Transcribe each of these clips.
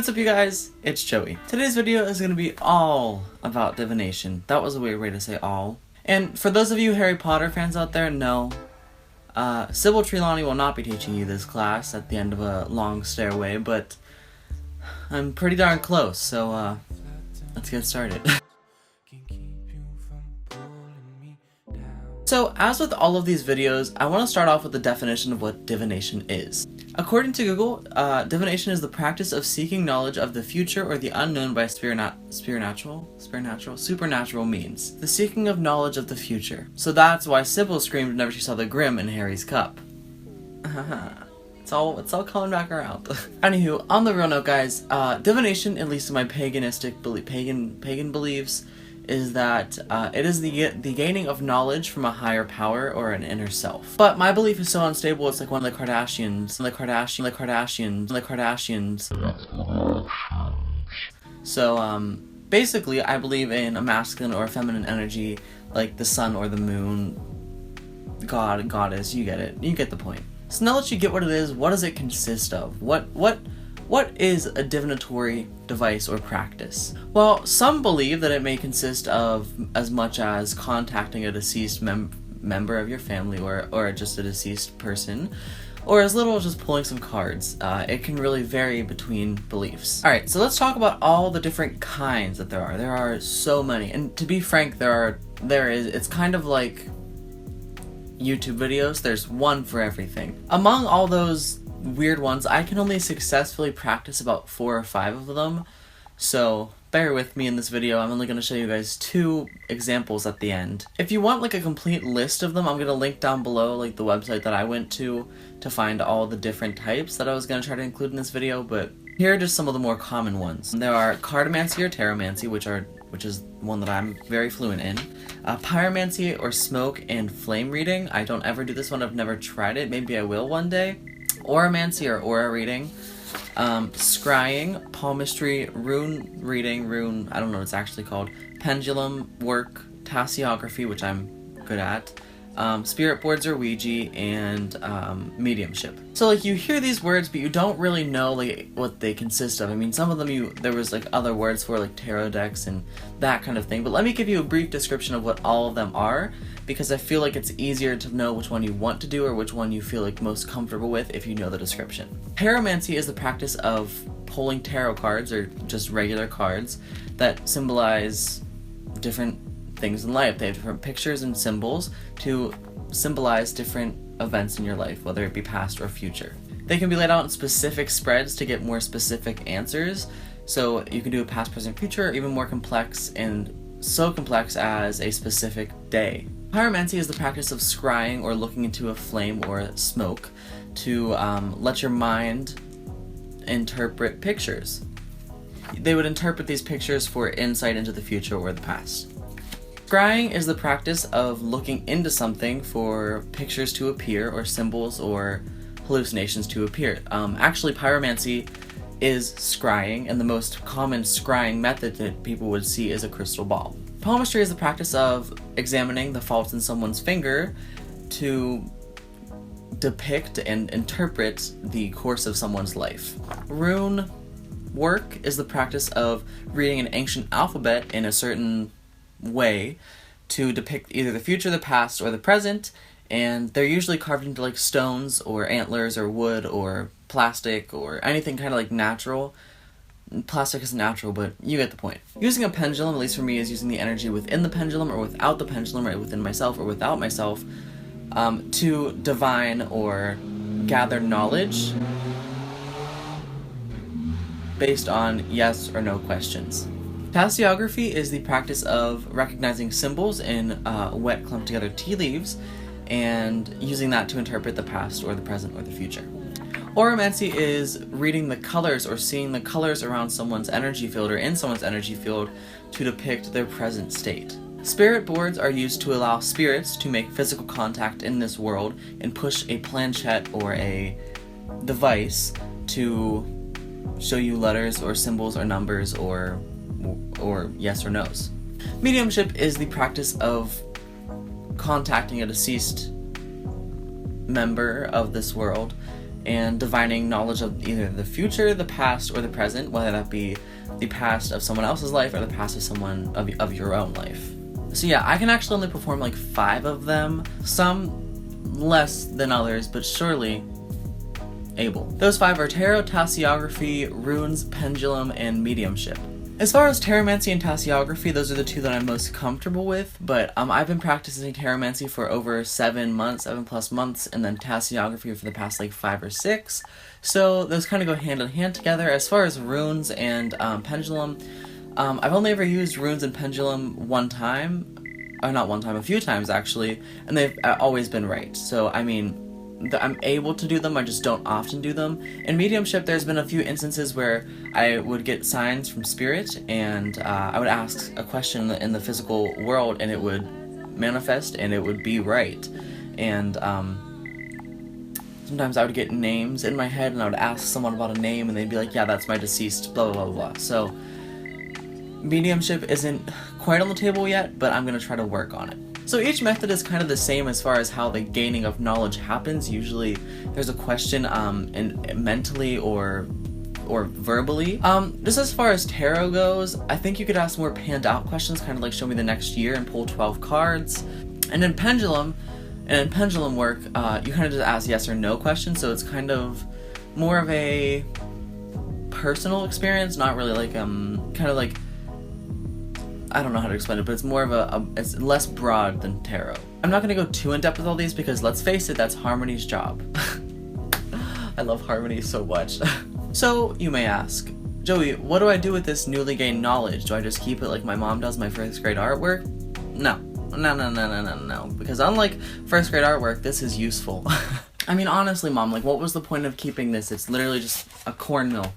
Hey, what's up you guys? It's Joey. Today's video is going to be all about divination. That was a weird way to say all. And for those of you Harry Potter fans out there, no. Sybil Trelawney will not be teaching you this class at the end of a long stairway, but I'm pretty darn close, so let's get started. So, as with all of these videos, I want to start off with the definition of what divination is. According to Google, divination is the practice of seeking knowledge of the future or the unknown by supernatural means. The seeking of knowledge of the future. So that's why Sybil screamed whenever she saw the Grim in Harry's cup. It's all coming back around. Anywho, on the real note, guys, divination, at least in my pagan beliefs, is that it is the gaining of knowledge from a higher power or an inner self. But my belief is so unstable, it's like one of the Kardashians. So, basically, I believe in a masculine or a feminine energy, like the sun or the moon, god, goddess, you get it. You get the point. So now that you get what it is, what does it consist of? What is a divinatory device or practice? Well, some believe that it may consist of as much as contacting a deceased member of your family or just a deceased person, or as little as just pulling some cards. It can really vary between beliefs. Alright, so let's talk about all the different kinds that there are. There are so many, and to be frank, it's kind of like YouTube videos. There's one for everything. Among all those weird ones, I can only successfully practice about 4 or 5 of them, so bear with me in this video. I'm only going to show you guys 2 examples at the end. If you want like a complete list of them, I'm going to link down below like the website that I went to find all the different types that I was going to try to include in this video, but here are just some of the more common ones. There are cartomancy or taromancy, which is one that I'm very fluent in. Pyromancy or smoke and flame reading. I don't ever do this one, I've never tried it, maybe I will one day. Auramancy or aura reading, scrying, palmistry, rune reading, I don't know what it's actually called, pendulum work, tassiography, which I'm good at, spirit boards or Ouija, and mediumship. So like you hear these words, but you don't really know like what they consist of. I mean, some of them there was like other words for, like tarot decks and that kind of thing, but let me give you a brief description of what all of them are, because I feel like it's easier to know which one you want to do or which one you feel like most comfortable with if you know the description. Pyromancy is the practice of pulling tarot cards or just regular cards that symbolize different things in life. They have different pictures and symbols to symbolize different events in your life, whether it be past or future. They can be laid out in specific spreads to get more specific answers, so you can do a past, present, future, or even more complex, and so complex as a specific day. Pyromancy is the practice of scrying or looking into a flame or smoke to let your mind interpret pictures. They would interpret these pictures for insight into the future or the past. Scrying is the practice of looking into something for pictures to appear or symbols or hallucinations to appear. Actually, pyromancy is scrying, and the most common scrying method that people would see is a crystal ball. Palmistry is the practice of examining the faults in someone's finger to depict and interpret the course of someone's life. Rune work is the practice of reading an ancient alphabet in a certain way to depict either the future, the past, or the present, and they're usually carved into like stones or antlers or wood or plastic or anything kind of like natural. Plastic is natural, but you get the point. Using a pendulum, at least for me, is using the energy within the pendulum or without the pendulum, right within myself or without myself, to divine or gather knowledge based on yes or no questions. Tassiography is the practice of recognizing symbols in wet, clumped together tea leaves and using that to interpret the past or the present or the future. Auramancy is reading the colors or seeing the colors around someone's energy field or in someone's energy field to depict their present state. Spirit boards are used to allow spirits to make physical contact in this world and push a planchette or a device to show you letters or symbols or numbers or yes or no's. Mediumship is the practice of contacting a deceased member of this world and divining knowledge of either the future, the past, or the present, whether that be the past of someone else's life or the past of someone of your own life. So yeah, I can actually only perform like 5 of them, some less than others, but surely able. Those 5 are tarot, tasseography, runes, pendulum, and mediumship. As far as taromancy and tasseography, those are the 2 that I'm most comfortable with, but I've been practicing taromancy for over 7+ months, and then tasseography for the past like 5 or 6, so those kind of go hand in hand together. As far as runes and pendulum, I've only ever used runes and pendulum one time, or not one time, a few times actually, and they've always been right. So I mean, I'm able to do them, I just don't often do them. In mediumship, there's been a few instances where I would get signs from spirit, and I would ask a question in the physical world, and it would manifest, and it would be right. And sometimes I would get names in my head, and I would ask someone about a name, and they'd be like, yeah, that's my deceased, blah, blah, blah, blah. So mediumship isn't quite on the table yet, but I'm going to try to work on it. So each method is kind of the same as far as how the gaining of knowledge happens. Usually there's a question mentally or verbally. Just as far as tarot goes, I think you could ask more panned out questions, kind of like show me the next year and pull 12 cards. And in pendulum work, you kind of just ask yes or no questions, so it's kind of more of a personal experience, not really like kind of like, I don't know how to explain it, but it's more of it's less broad than tarot. I'm not gonna go too in depth with all these because let's face it, that's Harmony's job. I love Harmony so much. So you may ask, Joey, what do I do with this newly gained knowledge? Do I just keep it like my mom does my first grade artwork? No, because unlike first grade artwork, this is useful. I mean, honestly, Mom, like what was the point of keeping this? It's literally just a cornmeal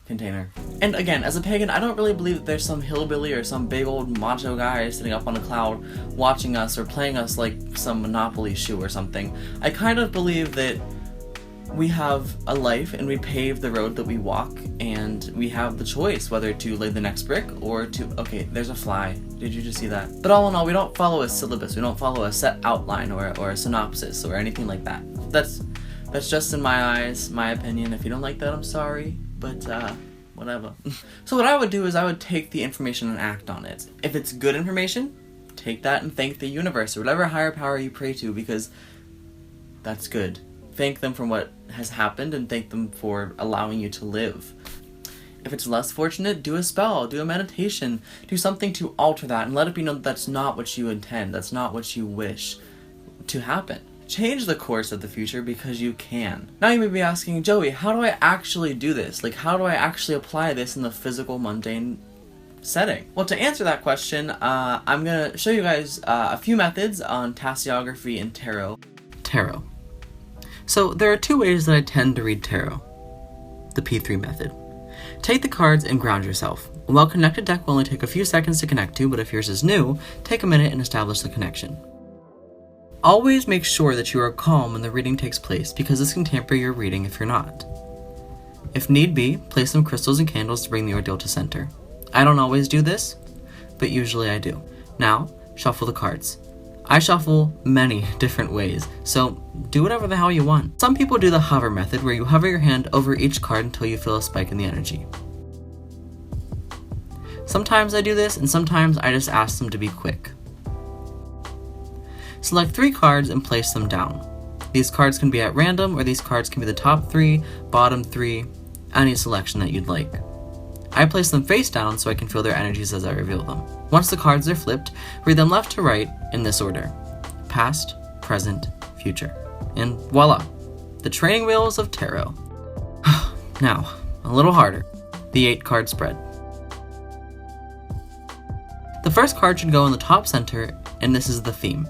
container. And again, as a pagan, I don't really believe that there's some hillbilly or some big old macho guy sitting up on a cloud watching us or playing us like some Monopoly shoe or something. I kind of believe that we have a life and we pave the road that we walk, and we have the choice whether to lay the next brick or to, okay, there's a fly. Did you just see that? But all in all, we don't follow a syllabus. We don't follow a set outline or a synopsis or anything like that. That's just in my eyes, my opinion. If you don't like that, I'm sorry. But whatever. So what I would do is I would take the information and act on it. If it's good information, take that and thank the universe or whatever higher power you pray to, because that's good. Thank them for what has happened and thank them for allowing you to live. If it's less fortunate, do a spell, do a meditation, do something to alter that and let it be known that that's not what you intend, that's not what you wish to happen. Change the course of the future because you can. Now you may be asking, Joey, how do I actually do this? Like, how do I actually apply this in the physical, mundane setting? Well, to answer that question, I'm going to show you guys a few methods on tasseography and tarot. Tarot. So there are 2 ways that I tend to read tarot. The P3 method. Take the cards and ground yourself. A well-connected deck will only take a few seconds to connect to, but if yours is new, take a minute and establish the connection. Always make sure that you are calm when the reading takes place, because this can tamper your reading if you're not. If need be, place some crystals and candles to bring the ordeal to center. I don't always do this, but usually I do. Now, shuffle the cards. I shuffle many different ways, so do whatever the hell you want. Some people do the hover method, where you hover your hand over each card until you feel a spike in the energy. Sometimes I do this, and sometimes I just ask them to be quick. Select 3 cards and place them down. These cards can be at random, or these cards can be the top 3, bottom 3, any selection that you'd like. I place them face down so I can feel their energies as I reveal them. Once the cards are flipped, read them left to right in this order: past, present, future. And voila, the training wheels of tarot. Now, a little harder, the 8-card spread. The first card should go in the top center, and this is the theme.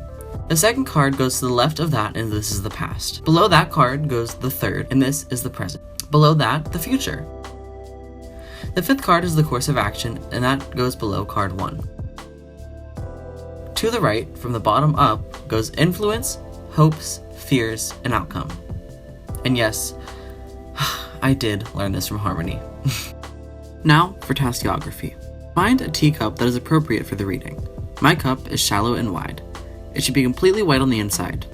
The second card goes to the left of that, and this is the past. Below that card goes the third, and this is the present. Below that, the future. The 5th card is the course of action, and that goes below card 1. To the right, from the bottom up, goes influence, hopes, fears, and outcome. And yes, I did learn this from Harmony. Now for tasseography. Find a teacup that is appropriate for the reading. My cup is shallow and wide. It should be completely white on the inside.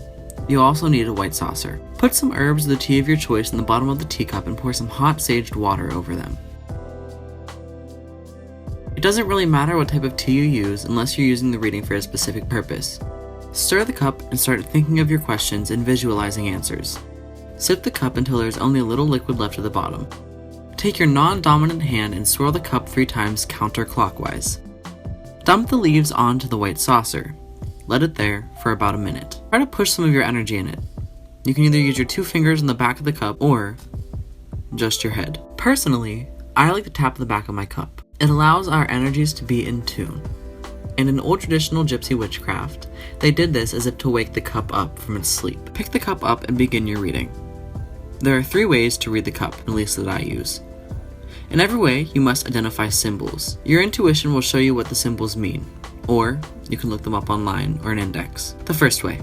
You'll also need a white saucer. Put some herbs or the tea of your choice in the bottom of the teacup and pour some hot saged water over them. It doesn't really matter what type of tea you use unless you're using the reading for a specific purpose. Stir the cup and start thinking of your questions and visualizing answers. Sip the cup until there is only a little liquid left at the bottom. Take your non-dominant hand and swirl the cup 3 times counterclockwise. Dump the leaves onto the white saucer. Let it there for about a minute. Try to push some of your energy in it. You can either use your 2 fingers on the back of the cup or just your head. Personally, I like to tap the back of my cup. It allows our energies to be in tune. And in old traditional gypsy witchcraft, they did this as if to wake the cup up from its sleep. Pick the cup up and begin your reading. There are 3 ways to read the cup, at least that I use. In every way, you must identify symbols. Your intuition will show you what the symbols mean, or you can look them up online or an index. The first way.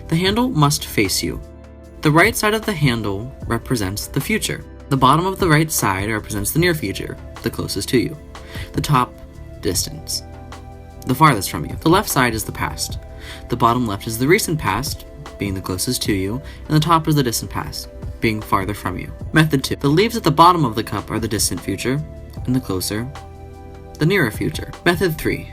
The handle must face you. The right side of the handle represents the future. The bottom of the right side represents the near future, the closest to you. The top, distance, the farthest from you. The left side is the past. The bottom left is the recent past, being the closest to you, and the top is the distant past, being farther from you. Method 2. The leaves at the bottom of the cup are the distant future, and the closer, the nearer future. Method 3.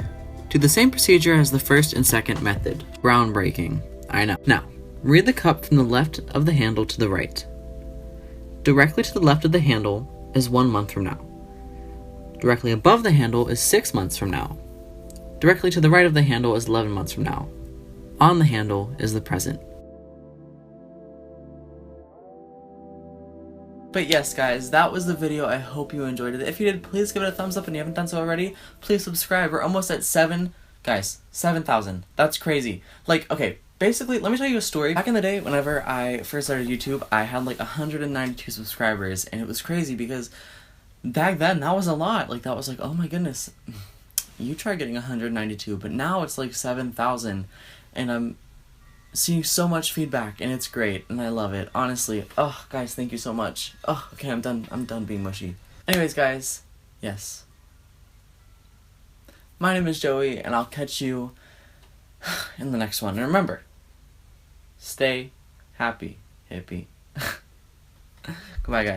Do the same procedure as the first and second method. Groundbreaking, I know. Now, read the cup from the left of the handle to the right. Directly to the left of the handle is 1 month from now. Directly above the handle is 6 months from now. Directly to the right of the handle is 11 months from now. On the handle is the present. But yes, guys, that was the video. I hope you enjoyed it. If you did, please give it a thumbs up, and if you haven't done so already, please subscribe. We're almost at 7,000. That's crazy. Like, okay, basically, let me tell you a story. Back in the day, whenever I first started YouTube, I had like 192 subscribers, and it was crazy because back then, that was a lot. Like, that was like, oh my goodness, you try getting 192, but now it's like 7,000, and I'm seeing so much feedback, and it's great, and I love it, honestly. Oh, guys, thank you so much. Oh, okay, I'm done being mushy. Anyways, guys, yes. My name is Joey, and I'll catch you in the next one. And remember, stay happy, hippie. Goodbye, guys.